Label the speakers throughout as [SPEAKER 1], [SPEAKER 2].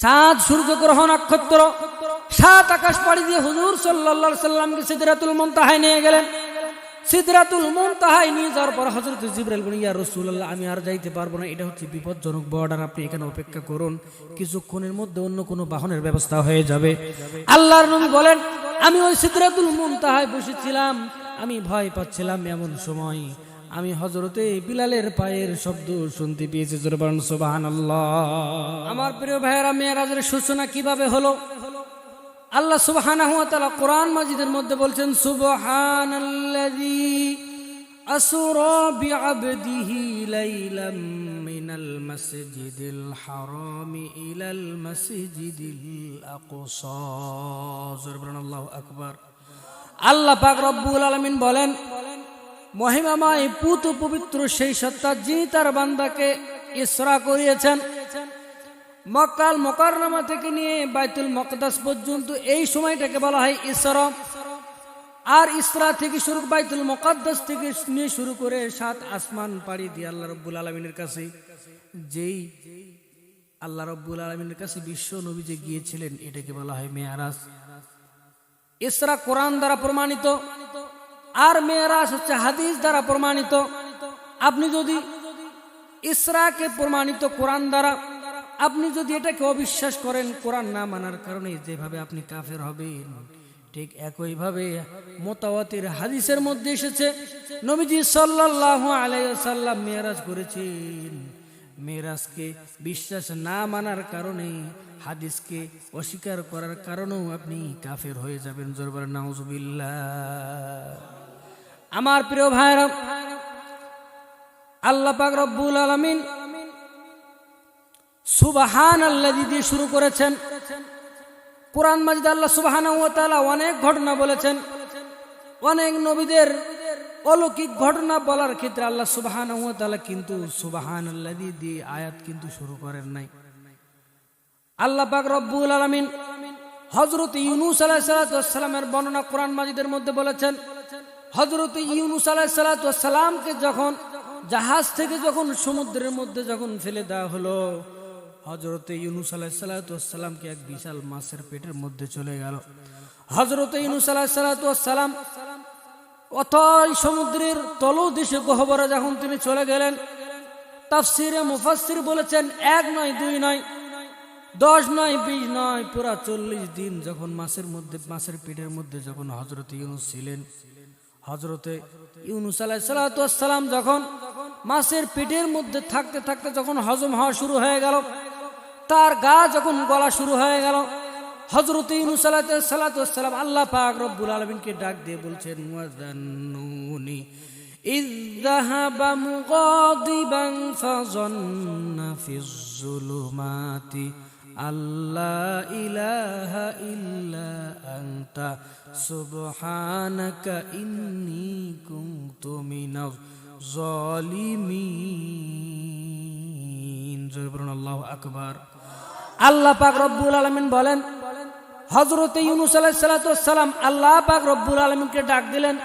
[SPEAKER 1] চাঁদ, সূর্য, গ্রহ, নক্ষত্র, সাত আকাশ পাড়ি দিয়ে হুজুর সাল্লাল্লাহু আলাইহি সাল্লামকে সিদরাতুল মুনতাহায় নিয়ে গেলেন। সিদরাতুল মুনতাহায় নিয়ে যাওয়ার পর হযরত জিবরাইল বলেন, ইয়া রাসূলুল্লাহ, আমি আর যাইতে পারবো না, এটা হচ্ছে বিপজ্জনক বর্ডার, আপনি এখানে অপেক্ষা করুন, কিছুক্ষণের মধ্যে অন্য কোনো বাহনের ব্যবস্থা হয়ে যাবে। আল্লাহর নবী বলেন, আমি ওই সিদরাতুল মুনতাহায় বসেছিলাম, আমি ভয় পাচ্ছিলাম, এমন সময় আমি হযরতে বিলালের পায়ের শব্দ শুনতে পেয়েছি। জোরে বলেন সুবহানাল্লাহ। আমার প্রিয় ভাইয়েরা, মেরাজের সূচনা কিভাবে হলো? আল্লাহ সুবহানাহু ওয়া তাআলা কোরআন মাজিদের মধ্যে বলছেন, সুবহানাল্লাযী আসরা বিআবদিহি লাইলাম মিনাল মাসজিদিল হারামি ইলাল মাসজিদিল আকসা। জোরে বলেন আল্লাহু আকবার। আল্লাহ পাক রব্বুল আলামিন বলেন, মহিমাময় পুত পবিত্র সেই সত্তা যিনি তার বান্দাকে ইসরা করিয়েছেন মক্কাল মুকাররমা থেকে নিয়ে বাইতুল মুকদ্দাস পর্যন্ত। এই সময়টাকে বলা হয় ইসরা। আর ইসরা থেকে শুরু, বাইতুল মুকদ্দাস থেকে নিয়ে শুরু করে সাত আসমান পাড়ি দিয়ে আল্লাহ রাব্বুল আলামিনের কাছে, যেই আল্লাহ রাব্বুল আলামিনের কাছে বিশ্ব নবী যে গিয়েছিলেন, এটাকে বলা হয় মেরাজ। ইসরা কোরআন দ্বারা প্রমাণিত, আর মেরাজ হচ্ছে হাদিস দ্বারা প্রমাণিত। আপনি যদি ইসরাকে প্রমাণিত কোরআন দ্বারা, আপনি যদি এটাকে অবিশ্বাস করেন কোরআন না মানার কারণে, যেভাবে আপনি কাফের হবেন, ঠিক একইভাবে মুতাওয়াতির হাদিসের মধ্যে এসেছে নবীজি সাল্লাল্লাহু আলাইহি ওয়াসাল্লাম মেরাজ করেছেন। মেরাজকে বিশ্বাস না মানার কারণে, হাদিসকে অস্বীকার করার কারণেও আপনি কাফের হয়ে যাবেন। জোরে বলেন নাউজুবিল্লাহ। আমার প্রিয় ভাইরা, আল্লাহ পাক রব্বুল আলামিন সুবহানাল্লাযী দিয়ে শুরু করেছেন। কোরআন মাজিদ আল্লাহ সুবহানাহু ওয়া তাআলা অনেক ঘটনা বলেছেন। অনেক নবীদের অলৌকিক ঘটনা বলার ক্ষেত্রে আল্লাহ সুবহানাহু ওয়া তাআলা কিন্তু সুবহানাল্লাযী দিয়ে আয়াত কিন্তু শুরু করেন নাই। আল্লাহ পাক রব্বুল আলামিন হযরত ইউনূস আলাইহিস সালামের বর্ণনা কোরআন মাজিদের মধ্যে বলেছেন। হযরত ইউনূস আলাইহিস সালামকে যখন জাহাজ থেকে যখন সমুদ্রের মধ্যে যখন ফেলে দেওয়া হলো, হযরত ইউনূস আলাইহিস সালামকে এক বিশাল মাছের পেটের মধ্যে চলে গেল। হযরত ইউনূস আলাইহিস সালাম অথই সমুদ্রের তলদেশে গহ্বরে যখন তিনি চলে গেলেন, তাফসীরে মুফাসসির বলেছেন, 1 নয় 2 নয় 10 নয় 20 নয়, পুরা 40 দিন যখন মাছের পেটের মধ্যে যখন হযরত ইউনূস ছিলেন, হযরতে ইউনূস আলাইহিস সালাম যখন মাছের পেটের মধ্যে থাকতে থাকতে যখন হজম হওয়া শুরু হয়ে গেল, তার গা যখন গলা শুরু হয়ে গেল, হযরত ইউনূস আলাইহিস সালাম আল্লাহ পাক রব্বুল আলামিনকে ডাক দিয়ে বলছেন, ওয়াজান্নুনি ইযহাবা মুগাদিবান ফাযান্না ফিজ যুলুমাতি আল্লা ইলাহা ইল্লা আনতা সুবহানাকা ইন্নী কুনতু মিনাজ জালিমিন। জয় বলুন আল্লাহু আকবার। আল্লাহ পাক রব্বুল আলামিন বলেন, হযরত ইউনূস আলাইহিস সালাম আল্লাহ পাক রব্বুল আলামিনকে ডাক দিলেন।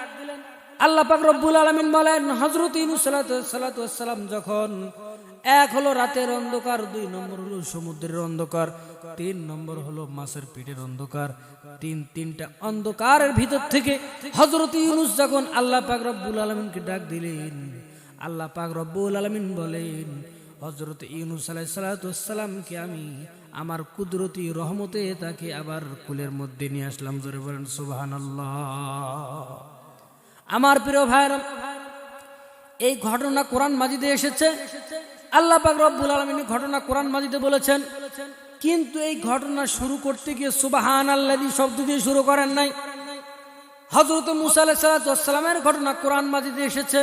[SPEAKER 1] আল্লাহ পাক রব্বুল আলামিন বলেন, হযরত ইউনূস আলাইহিস সালাম যখন, এক হলো রাতের অন্ধকার, 2 নম্বর হলো সমুদ্রের অন্ধকার, 3 নম্বর হলো মাছের পেটের অন্ধকার, তিনটা অন্ধকারের ভিতর থেকে হযরত ইউনূস যখন আল্লাহ পাক রব্বুল আলামিনকে ডাক দিলেন, আল্লাহ পাক রব্বুল আলামিন বলেন, হযরত ইউনূস আলাইহিস সালামকে আমি আমার কুদরতি রহমতে তাকে আবার কুলের মধ্যে নিয়ে আসলাম। জোরে বলেন সুবহানাল্লাহ। আমার প্রিয় ভাইরা, এই ঘটনা কোরআন মাজিদে এসেছে। আল্লাহ পাক রব্বুল আলামিন ঘটনা কোরআন মাজিদে বলেছেন, কিন্তু এই ঘটনা শুরু করতে গিয়ে সুবহানাল্লাযী শব্দ দিয়ে শুরু করেন নাই। হযরত মূসা আলাইহিস সালামের ঘটনা কোরআন মাজিদে এসেছে।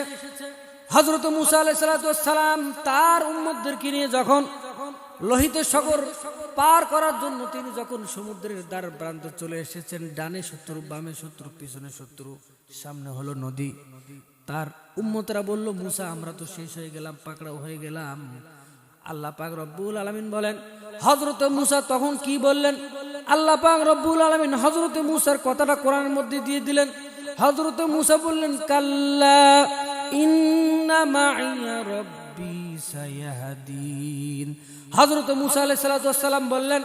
[SPEAKER 1] হযরত মূসা আলাইহিস সালাম তার উম্মতদেরকে নিয়ে যখন লোহিত সাগর পার করার জন্য তিনি যখন সমুদ্রের দ্বার প্রান্তে চলে এসেছেন, ডানে শত্রু, বামে শত্রু, পিছনে শত্রু, সামনে হলো নদী। তার উম্মতরা বলল, মূসা আমরা তো শেষ হয়ে গেলাম, পাকড়াও হয়ে গেলাম। আল্লাহ পাক রব্বুল আলামিন বলেন, হযরত মূসা তখন কি বললেন? আল্লাহ পাক রব্বুল আলামিন হযরত মূসার কথাটা কোরআনের মধ্যে দিয়ে দিলেন। হযরত মূসা বললেন, কাল্লা ইন্না মাইয়া রব্বি সায়াহদিন। হযরত মূসা আলাইহিস সালাম বললেন,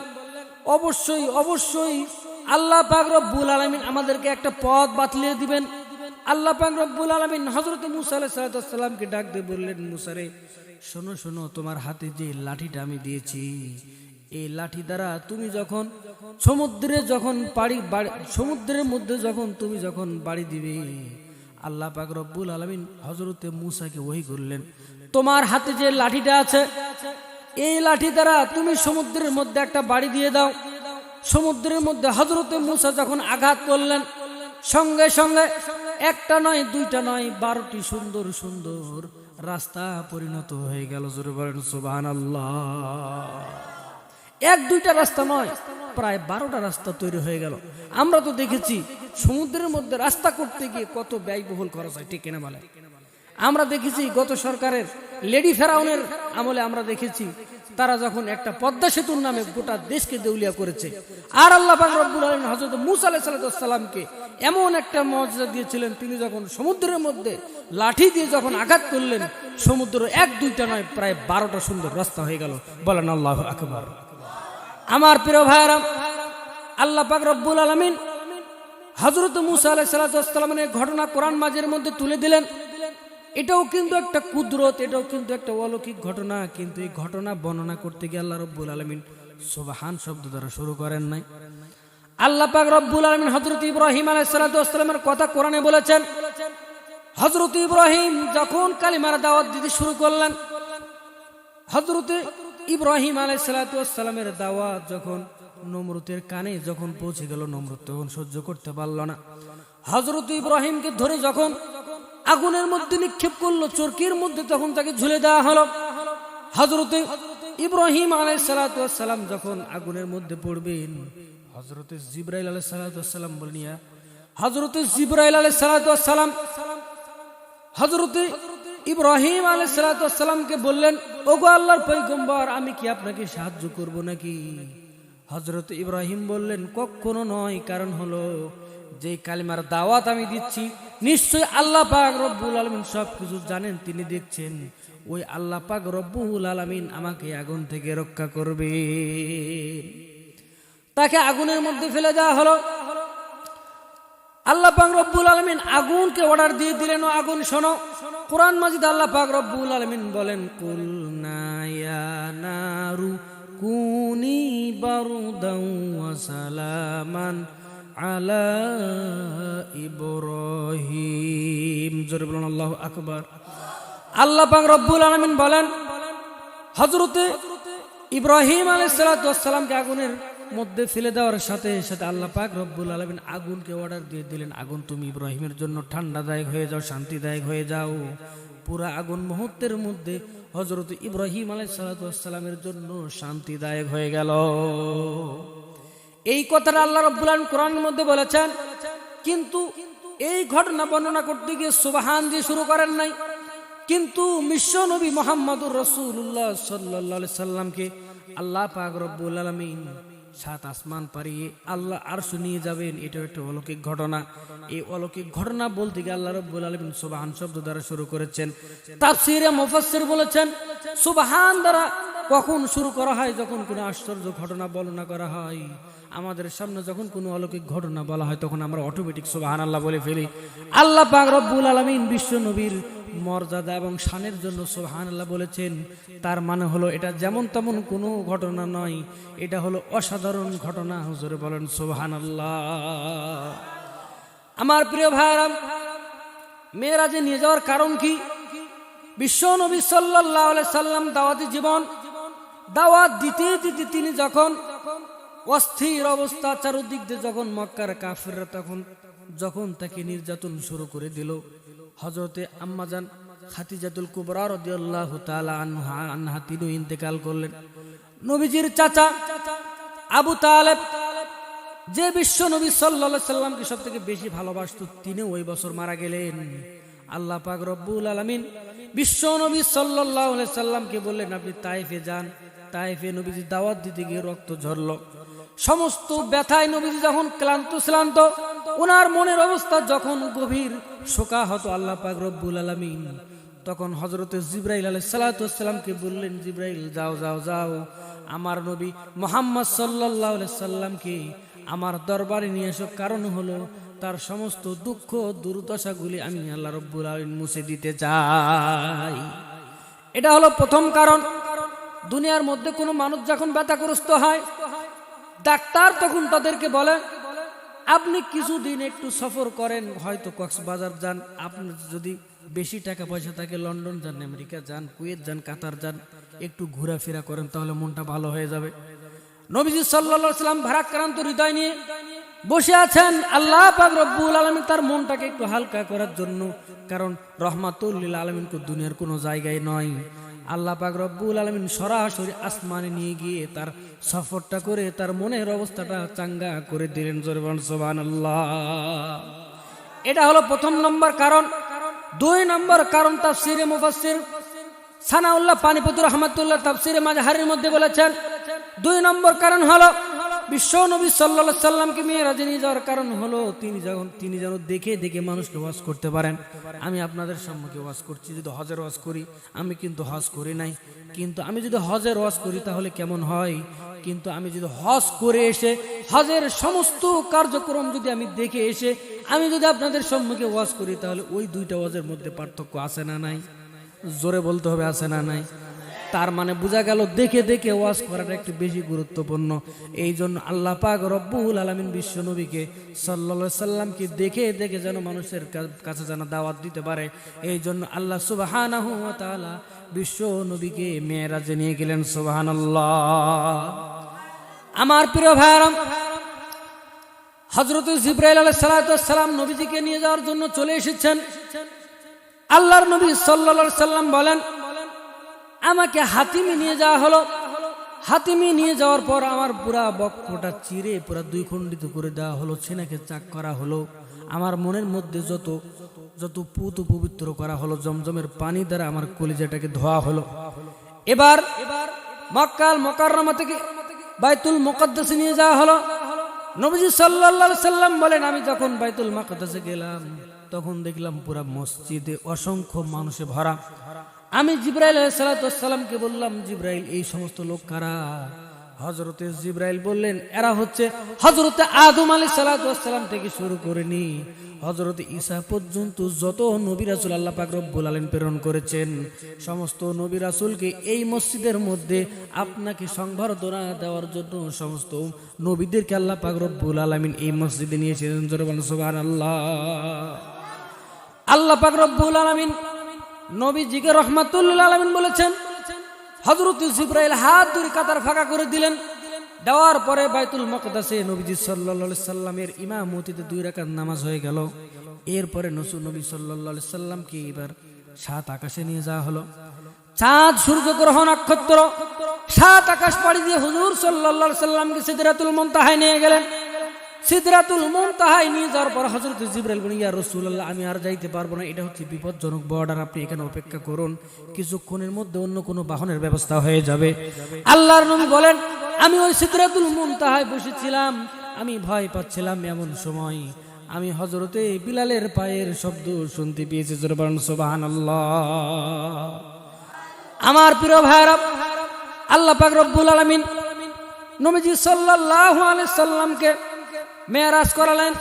[SPEAKER 1] অবশ্যই অবশ্যই আল্লাহ পাক রব্বুল আলামিন আমাদেরকে একটা পথ বাতলিয়ে দিবেন। আল্লাহ পাক রব্বুল আলামিন হযরত মুসা আলাইহিস সালামকে ডাক দিয়ে বললেন, মুসা রে শোনো শোনো, তোমার হাতে যে লাঠিটা আমি দিয়েছি, এই লাঠি দ্বারা তুমি যখন সমুদ্রের মধ্যে তুমি যখন বাড়ি দিবে, আল্লাহ পাক রব্বুল আলামিন হযরতে মুসাকে ওহী করলেন, তোমার হাতে যে লাঠিটা আছে এই লাঠি দ্বারা তুমি সমুদ্রের মধ্যে একটা বাড়ি দিয়ে দাও। সমুদ্রের মধ্যে হযরতে মুসা যখন আঘাত করলেন, সঙ্গে সঙ্গে একটা নয় দুইটা নয় 12টি সুন্দর সুন্দর রাস্তা পরিণত হয়ে গেল। জোরে বলেন সুবহানাল্লাহ। এক দুইটা রাস্তা নয়, প্রায় 12টা রাস্তা তৈরি হয়ে গেল। আমরা তো দেখেছি সমুদ্রের মধ্যে রাস্তা করতে গিয়ে কত ব্যয়বহুল খরচ হয়, ঠিক কিনা বলে? আমরা দেখেছি গত সরকারের লেডি ফেরাউনের আমলে আমরা দেখেছি তারা যখন একটা পদ্মা সেতুর নামে গোটা দেশকে দেউলিয়া করেছে, আর আল্লাহ পাক রব্বুল আলামিন হযরত মুসা আলাইহিস সালামকে এমন একটা মর্যাদা দিয়েছিলেন, তিনি যখন সমুদ্রের মধ্যে লাঠি দিয়ে যখন আঘাত করলেন, সমুদ্র এক দুইটা নয় প্রায় 12টা সুন্দর রাস্তা হয়ে গেল। বলেন আল্লাহু আকবার। আমার প্রিয় ভাইরা, আল্লাহ পাক রব্বুল আলামিন হযরত মুসা আলাইহিস সালামের ঘটনা কোরআন মাজিদের মধ্যে তুলে দিলেন। এটাও কিন্তু একটা কুদরত, এটাও কিন্তু একটা অলৌকিক ঘটনা, কিন্তু এই ঘটনা বর্ণনা করতে গিয়ে আল্লাহ রব্বুল আলামিন সুবহান শব্দ দ্বারা শুরু করেন নাই। আল্লাহ পাক রব্বুল আলামিন হযরত ইব্রাহিম আলাইহিস সালামের কথা কোরআনে বলেছেন। হযরত ইব্রাহিম যখন কালিমার দাওয়াত দিতে শুরু করলেন, হযরত ইব্রাহিম আলাইহিস সালামের দাওয়াত যখন নমরুদের কানে যখন পৌঁছে গেল, নমরুদ তখন সহ্য করতে পারল না। হযরত ইব্রাহিমকে ধরে যখন আগুনের মধ্যে নিক্ষেপ করলো, চরকির মধ্যে তখন তাকে ঝুলে দেওয়া হলো। হযরত ইব্রাহিম আলাইহিস সালাম যখন আগুনের মধ্যে পড়বেন, হযরত জিবরাইল আলাইহিস সালাম বলেন, ইয়া হযরত জিবরাইল আলাইহিস সালাম হযরত ইব্রাহিম আলাইহিস সালামকে বললেন, ওগো আল্লাহর পয়গম্বর, আমি কি আপনাকে সাহায্য করব নাকি? হযরত ইব্রাহিম বললেন, কখনো নয়, কারণ হলো যে কালিমার দাওয়াত আমি দিচ্ছি, নিশ্চয় আল্লাহ পাক রব্বুল আলামিন সবকিছু জানেন, তিনি দেখছেন। ওই আল্লাহ পাক রব্বুল আলামিন আমাকে আগুন থেকে রক্ষা করবে। তাকে আগুনের মধ্যে ফেলে দেওয়া হলো। আল্লাহ পাক রব্বুল আলামিন আগুনকে অর্ডার দিয়ে দিলেন, ও আগুন শোনো। কোরআন মাজিদ আল্লাহ পাক রব্বুল আলামিন বলেন, কুলনা ইয়া নারু কুনি বারদান ওয়া সালামান আলা ইব্রাহিম। জোরে বলুন আল্লাহু আকবার। আল্লাহ পাক রব্বুল আলামিন বলেন, হযরতে ইব্রাহিম আলাইহিস সালামকে আগুনের মধ্যে ফেলে দেওয়ার সাথে সাথে আল্লাহ পাক রব্বুল আলামিন আগুনকে অর্ডার দিয়ে দিলেন, আগুন তুমি ইব্রাহিমের জন্য ঠান্ডাদায়ক হয়ে যাও, শান্তিদায়ক হয়ে যাও। পুরা আগুন মুহূর্তের মধ্যে হযরত ইব্রাহিম আলাইহিস সালামের জন্য শান্তিদায়ক হয়ে গেল। এই কথাটা আল্লাহ রাব্বুল আলামিন কোরআনের মধ্যে বলেছেন, কিন্তু এই ঘটনা বর্ণনা করতে গিয়ে সুবহান দিয়ে শুরু করেন নাই, কিন্তু বিশ্ব নবী মুহাম্মদুর রাসূলুল্লাহ সাল্লাল্লাহু আলাইহি সাল্লামকে আল্লাহ পাক রব্বুল আলামিন 7 আসমান পারিয়ে আল্লাহ আরশ নিয়ে যাবেন। এটা একটা অলৌকিক ঘটনা। এই অলৌকিক ঘটনা বলতে গিয়ে আল্লাহ রাব্বুল আলামিন সুবহান শব্দ দ্বারা শুরু করেছেন। তাফসীরে মুফাসসির বলেছেন, সুবহান দ্বারা কখন শুরু করা হয়? যখন কোনো আশ্চর্য ঘটনা বর্ণনা করা হয়, আমাদের সামনে যখন কোনো অলৌকিক ঘটনা বলা হয়, তখন আমরা অটোমেটিক সুবহানাল্লাহ বলে ফেলি। আল্লাহ পাক রব্বুল আলামিন বিশ্ব নবীর মর্যাদা এবং শানের জন্য সুবহানাল্লাহ বলেছেন। তার মানে হলো এটা যেমন তেমন কোনো ঘটনা নয়, এটা হলো অসাধারণ ঘটনা। হুজুরে বলেন সুবহানাল্লাহ। আমার প্রিয় ভাইরা, মেরাজে নিয়ে যাওয়ার কারণ কি? বিশ্ব নবী সাল্লাল্লাহু আলাইহি সাল্লাম দাওয়াতি জীবন, দাওয়াত দিতে দিতে তিনি যখন অস্থির অবস্থা, চারদিক দিয়ে যখন মক্কার কাফিররা যখন তাকে নির্যাতন শুরু করে দিল, হযরতে আম্মাজান খাদিজাতুল কুবরা রাদিয়াল্লাহু তাআলা আনহা তিনি ইন্তেকাল করলেন। নবীজির চাচা আবু তালেব, যে বিশ্ব নবী সাল্লাল্লাহু আলাইহি সাল্লামকে সবথেকে বেশি ভালোবাসত, তিনি ওই বছর মারা গেলেন। আল্লাহ পাক রব্বুল আলামিন বিশ্ব নবী সাল্লাল্লাহু আলাইহি সাল্লামকে বললেন, আপনি তায়েফে যান। তায়েফে নবীজি দাওয়াত দিতে গিয়ে রক্ত ঝরল। সমস্ত ব্যথায় নবীজি যখন ক্লান্ত, ওনার মনের অবস্থা যখন গভীর শোকাহত, আল্লাহ পাক রব্বুল আলামিন তখন হযরতে জিবরাইল আলাইহিস সালাতু ওয়াস সালামকে বললেন, জিবরাইল যাও যাও যাও, আমার নবী মুহাম্মদ সাল্লাল্লাহু আলাইহি সাল্লামকে আমার দরবারে নিয়ে এসো, কারণ হলো তার সমস্ত দুঃখ দুর্দশাগুলি আমি আল্লাহ রাব্বুল আলামিন মুছে দিতে চাই। এটা হলো প্রথম কারণ। দুনিয়ার মধ্যে কোনো মানুষ যখন ব্যথাগ্রস্ত হয়, ডাক্তার তখন তাদেরকে বলে আপনি কিছুদিন একটু সফর করেন, হয়তো কক্সবাজার যান, আপনার যদি বেশি টাকা পয়সা থাকে লন্ডন যান, আমেরিকা যান, কুয়েত যান, কাতার যান, একটু ঘোরাফেরা করেন, তাহলে মনটা ভালো হয়ে যাবে। নবীজি সাল্লাল্লাহু আলাইহি সাল্লাম ভারাক্রান্ত হৃদয় নিয়ে বসে আছেন। আল্লাহ পাক রব্বুল আলামিন তার মনটাকে একটু হালকা করার জন্য, কারণ রহমাতুল লিল আলামিন কো দুনিয়ার কোনো জায়গায় নয়, আল্লাহ পাক রব্বুল আলামিন সরাসরি আসমানে নিয়ে গিয়ে তার সফরটা করে তার মনের অবস্থাটা চাঙ্গা করে দিলেন। জোরে বলুন সুবহানাল্লাহ। এটা হলো প্রথম নম্বর কারণ। দুই নম্বর কারণ তাফসীরে মুফাসসির সানাউল্লাহ পানিপতি রাহমাতুল্লাহ তাফসীরে মাজহারের মধ্যে বলেছেন, দুই নম্বর কারণ হলো বিশ্ব নবী সাল্লাল্লাহু আলাইহি সাল্লামকে মিরাজে নিয়ে যাওয়ার কারণ হলো তিনি যেন দেখে দেখে মানুষকে ওয়াজ করতে পারেন। আমি আপনাদের সম্মুখে ওয়াজ করছি, যদি হজের ওয়াজ করি, আমি কিন্তু হজ করি নাই, কিন্তু আমি যদি হজের ওয়াজ করি তাহলে কেমন হয়, কিন্তু আমি যদি হজ করে এসে হজের সমস্ত কার্যক্রম যদি আমি দেখে এসে আমি যদি আপনাদের সম্মুখে ওয়াজ করি, তাহলে ওই দুইটা ওয়াজের মধ্যে পার্থক্য আছে না নাই? জোরে বলতে হবে, আছে না নাই? তার মানে বোঝা গেল দেখে দেখে ওয়াজ করাটা একটু বেশি গুরুত্বপূর্ণ। এই জন্য আল্লাহ পাক রব্বুল আলামিন বিশ্ব নবীকে সাল্লাল্লাহু আলাইহি সাল্লামকে দেখে দেখে যেন মানুষের কাছে যেন দাওয়াত দিতে পারে, এই জন্য আল্লাহ সুবহানাহু ওয়া তাআলা বিশ্ব নবীকে মেরাজে নিয়ে গেলেন। সুবহানাল্লাহ। আমার প্রিয় ভাইরা, হযরত জিবরাইল আলাইহিস সালাতু ওয়াস সালাম নবীজিকে নিয়ে যাওয়ার জন্য চলে এসেছেন। আল্লাহর নবী সাল্লাল্লাহু আলাইহি সাল্লাম বলেন, আমাকে হাতিমে নিয়ে যাওয়া হলো। হাতিমে নিয়ে যাওয়ার পর আমার পুরা বক্ষটা চিরে পুরা দুই খণ্ডিত করে দেওয়া হলো, ছেনাকে চাক করা হলো, আমার মনের মধ্যে যত পুত পবিত্র করা হলো, জমজমের পানি দ্বারা আমার কলিজাটাকে ধোয়া হলো। এবার মক্কাল মুকাররমা থেকে বাইতুল মুকদ্দাসে নিয়ে যাওয়া হলো। নবীজি সাল্লাল্লাহু আলাইহি সাল্লাম বলেন, আমি যখন বাইতুল মুকদ্দাসে গেলাম তখন দেখলাম পুরা মসজিদে অসংখ্য মানুষে ভরা। আমি জিবরাইল আলাইহিস সালাতু ওয়াস সালামকে বললাম, জিবরাইল এই সমস্ত লোক কারা? হযরতে জিবরাইল বললেন, এরা হচ্ছে হযরতে আদম আলাইহিস সালাতু ওয়াস সালাম থেকে শুরু করে নি হযরতে ঈসা পর্যন্ত যত নবী রাসূল আল্লাহ পাক রব্বুল আলামিন প্রেরণ করেছেন, সমস্ত নবী রাসূলকে এই মসজিদের মধ্যে আপনাকে সংবর্ধনা দেওয়ার জন্য সমস্ত নবীদেরকে আল্লাহ পাক রব্বুল আলামিন এই মসজিদে নিয়েছিলেন। জোরে বলুন সুবহানাল্লাহ। আল্লাহ পাক রব্বুল আলামিন নবীজিকে রাহমাতুল লিল আলামিন বলেছেন। হযরত জিবরাইল হাত ধরে কাতার ফাঁকা করে দিলেন। দেওয়ার পরে বাইতুল মুকদ্দাসে নবীজি সাল্লাল্লাহু আলাইহি সাল্লামের ইমামতিতে 2 রাকাত নামাজ হয়ে গেল। এরপরে নবী সাল্লাল্লাহু আলাইহি সাল্লামকে এবার 7 আকাশে নিয়ে যাওয়া হলো। চাঁদ, সূর্য, গ্রহ, নক্ষত্র 7 আকাশ পাড়ি দিয়ে হুজুর সাল্লাল্লাহু আলাইহি সাল্লামকে সিদরাতুল মুনতাহায় নিয়ে গেলেন। সিদরাতুল মুনতাহায় নিয়ে যাওয়ার পর হযরত জিবরাইল বলেন, ইয়া রাসূলুল্লাহ, আমি আর যাইতে পারবো না, এটা হচ্ছে বিপজ্জনক বর্ডার, আপনি এখানে অপেক্ষা করুন, কিছুক্ষণের মধ্যে অন্য কোনো বাহনের ব্যবস্থা হয়ে যাবে। আল্লাহর নবী বলেন, আমি ওই সিদরাতুল মুনতাহায় বসেছিলাম, আমি ভয় পাচ্ছিলাম, এমন সময় আমি হযরতে বিলালের পায়ের শব্দ শুনতে পেয়েছি। জোরে বলুন সুবহানাল্লাহ। আমার প্রিয় ভাইরা, আল্লাহ পাক রব্বুল আলামিন নবীজি সাল্লাল্লাহু আলাইহি সাল্লামকে মেরাজ করালেন,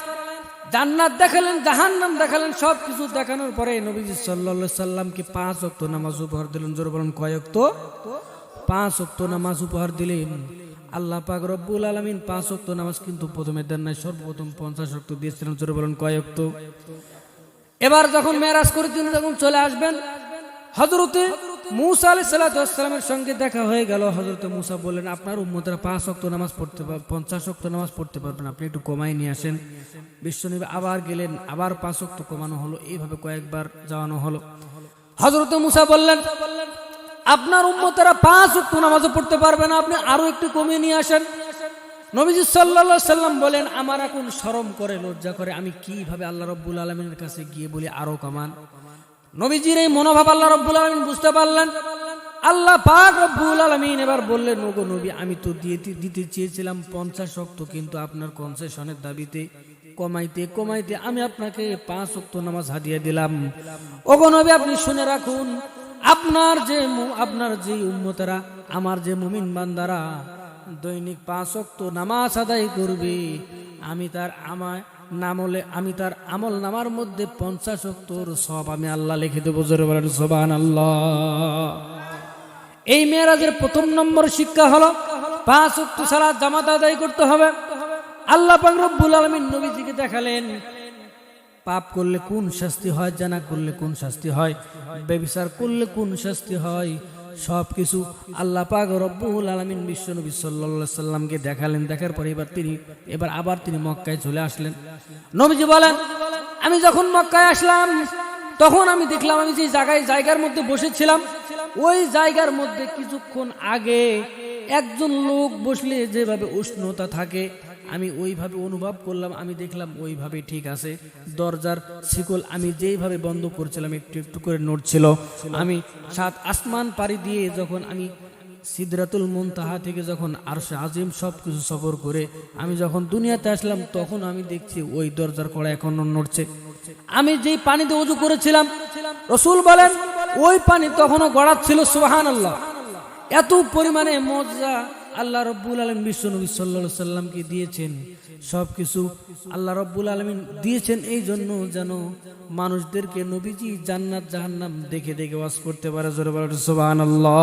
[SPEAKER 1] জান্নাত দেখালেন, জাহান্নাম দেখালেন, সবকিছু দেখানোর পরে নবীজি সাল্লাল্লাহু আলাইহি সাল্লামকে 5 ওয়াক্ত নামাজ উপহার দিলেন। জোরে বলেন কয় ওয়াক্ত? 5 ওয়াক্ত নামাজ উপহার দিলেন। আল্লাহ পাক রব্বুল আলামিন 5 ওয়াক্ত নামাজ কিন্তু প্রথমে দেন নাই, সর্বপ্রথম 50 ওয়াক্ত দিয়েছিলেন। জোরে বলেন কয় ওয়াক্ত? এবার যখন মেরাজ করে তিনি যখন চলে আসবেন, হযরতে মুসা আলাইহিস সালাতু ওয়াস সালামের সঙ্গে দেখা হয়ে গেল। হযরতে মুসা বললেন, আপনার উম্মতরা 5 ওয়াক্ত নামাজ পড়তে 50 ওয়াক্ত নামাজ পড়তে পারবেন, আপনি একটু কমাই নিয়ে আসেন। বিশ্বনবী আবার গেলেন, আবার 5 ওয়াক্ত কমানো হলো, এইভাবে কয়েকবার যাওয়ানো হলো। হযরতে মুসা বললেন, আপনার উম্মতরা 5 ওয়াক্ত নামাজও পড়তে পারবে না, আপনি আরো একটু কমিয়ে নিয়ে আসেন। নবীজি সাল্লাল্লাহু আলাইহি সাল্লাম বলেন, আমার এখন শরম করে, লজ্জা করে, আমি কিভাবে আল্লাহ রাব্বুল আলামিনের কাছে গিয়ে বলি আরো কমান। নবীজির এই মনোভাব আল্লাহ রাব্বুল আলামিন বুঝতে পারলেন। আল্লাহ পাক রব্বুল আলামিন এবার বললেন, ওগো নবী, আমি তো দিতে চেয়েছিলাম 50 ওয়াক্ত, কিন্তু আপনার কনসেশনের দাবিতে কমাইতে কমাইতে আমি আপনাকে 5 ওয়াক্ত নামাজ হাদিয়া দিলাম। ওগো নবী, আপনি শুনে রাখুন, আপনার যে উম্মতেরা, আমার যে মুমিন বান্দারা দৈনিক 5 ওয়াক্ত নামাজ আদায় করবে, আমি তার আমল নামার মধ্যে 50 ওয়াক্তর সওয়াব আমি আল্লাহ লিখে দেব। জোরে বলেন সুবহানাল্লাহ। এই মেরাজের প্রথম নম্বর শিক্ষা হলো 5 ওয়াক্ত সালাত জামাত আদায় করতে হবে। আল্লাহ পাক রব্বুল আলামিন নবীজিকে দেখালেন পাপ করলে কোন শাস্তি হয়, জানা করলে কোন শাস্তি হয়, ব্যভিচার করলে কোন শাস্তি হয়, সবকিছু আল্লাহ পাক রব্বুল আলামিন বিশ্ব নবী সাল্লাল্লাহু আলাইহি সাল্লামকে দেখালেন। দেখার পরে এবার তিনি মক্কায় চলে আসলেন। নবীজি বলেন, আমি যখন মক্কায় আসলাম তখন আমি দেখলাম আমি যে জায়গার মধ্যে বসেছিলাম, ওই জায়গার মধ্যে কিছুক্ষণ আগে একজন লোক বসলে যেভাবে উষ্ণতা থাকে আমি ওইভাবে অনুভব করলাম। আমি দেখলাম ওইভাবে ঠিক আছে। দরজার শিকল আমি যেইভাবে বন্ধ করছিলাম একটু একটু করে নড়ছিল। আমি 7 আসমান পাড়ি দিয়ে যখন আমি সিদরাতুল মুনতাহা থেকে যখন আরশে আজিম সবকিছু সফর করে আমি যখন দুনিয়াতে আসলাম তখন আমি দেখছি ওই দরজার কড়া এখনো নড়ছে। আমি যেই পানিতে ওযু করেছিলাম, রাসূল বলেন ওই পানি তখনও গড়াচ্ছিল। সুবহানাল্লাহ। এত পরিমাণে মুজিজা আল্লাহ রাব্বুল আলামিন বিশ্ব নবী সাল্লাল্লাহু আলাইহি সাল্লামকে দিয়েছেন। সবকিছু আল্লাহ রাব্বুল আলামিন দিয়েছেন এই জন্য যেন মানুষদেরকে নবীজি জান্নাত জাহান্নাম দেখে দেখে ওয়াজ করতে পারে। জোরে বলেন সুবহানাল্লাহ।